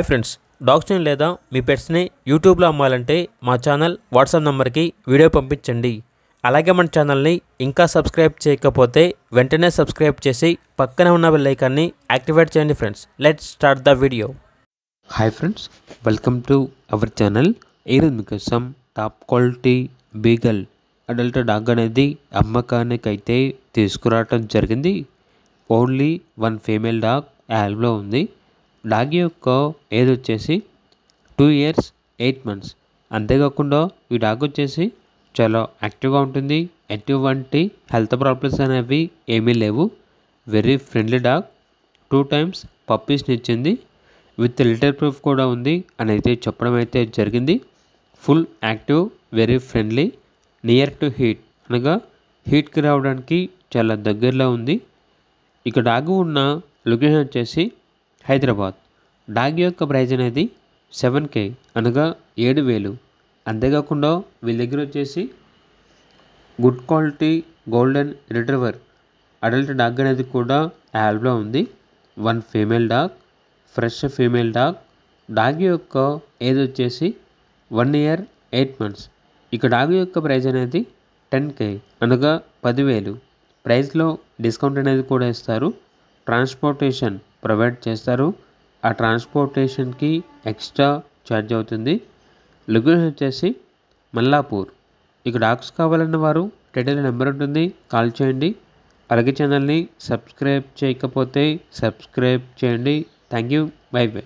Friends, డాగ్స్ని లేదా మీ పెట్స్ని యూట్యూబ్లో అమ్మాలంటే మా ఛానల్ వాట్సాప్ నెంబర్కి వీడియో పంపించండి. అలాగే మన ఛానల్ని ఇంకా సబ్స్క్రైబ్ చేయకపోతే వెంటనే సబ్స్క్రైబ్ చేసి పక్కన ఉన్న బెల్ ఐకాన్ని యాక్టివేట్ చేయండి. Friends, let's start the video. Hi friends, welcome to our channel. ఈరోజు మీకోసం top quality beagle adult dog అనేది అమ్మకానికి అయితే తీసుకురావటం జరిగింది. ఓన్లీ వన్ ఫీమేల్ డాగ్ యాల్బ్లో ఉంది. డాగ్ యొక్క ఏజ్ వచ్చేసి 2 years 8 months. అంతేకాకుండా ఈ డాగ్ వచ్చేసి చాలా యాక్టివ్గా ఉంటుంది. ఎటువంటి హెల్త్ ప్రాబ్లమ్స్ అనేవి ఏమీ లేవు. Very friendly dog. 2 times పప్పీస్ని ఇచ్చింది. విత్ లిటర్ ప్రూఫ్ కూడా ఉంది అని అయితే చెప్పడం అయితే జరిగింది. Full active, very friendly, near to heat అనగా హీట్కి రావడానికి చాలా దగ్గరలో ఉంది. ఇక డాగ్ ఉన్న లొకేషన్ వచ్చేసి హైదరాబాద్. డాగ్ యొక్క ప్రైజ్ అనేది 7K అనగా 7,000. అంతేకాకుండా వీళ్ళ దగ్గర వచ్చేసి good quality golden retriever adult dog అనేది కూడా యాల్బ్లో ఉంది. One female dog, fresh female dog. Dog యొక్క ఏజ్ వచ్చేసి 1 year 8 months. ఇక డాగ్ యొక్క ప్రైజ్ అనేది 10K అనగా 10,000. ప్రైస్లో డిస్కౌంట్ అనేది కూడా ఇస్తారు. ట్రాన్స్పోర్టేషన్ ప్రొవైడ్ చేస్తారు. ఆ ట్రాన్స్పోర్టేషన్కి ఎక్స్ట్రా ఛార్జ్ అవుతుంది. లొకేషన్ వచ్చేసి మల్లాపూర్. ఇక డాగ్స్ కావాలన్న వారు టైటిల్ నెంబర్ ఉంటుంది, కాల్ చేయండి. అలాగే ఛానల్ని సబ్స్క్రైబ్ చేయకపోతే సబ్స్క్రైబ్ చేయండి. Thank you. By by.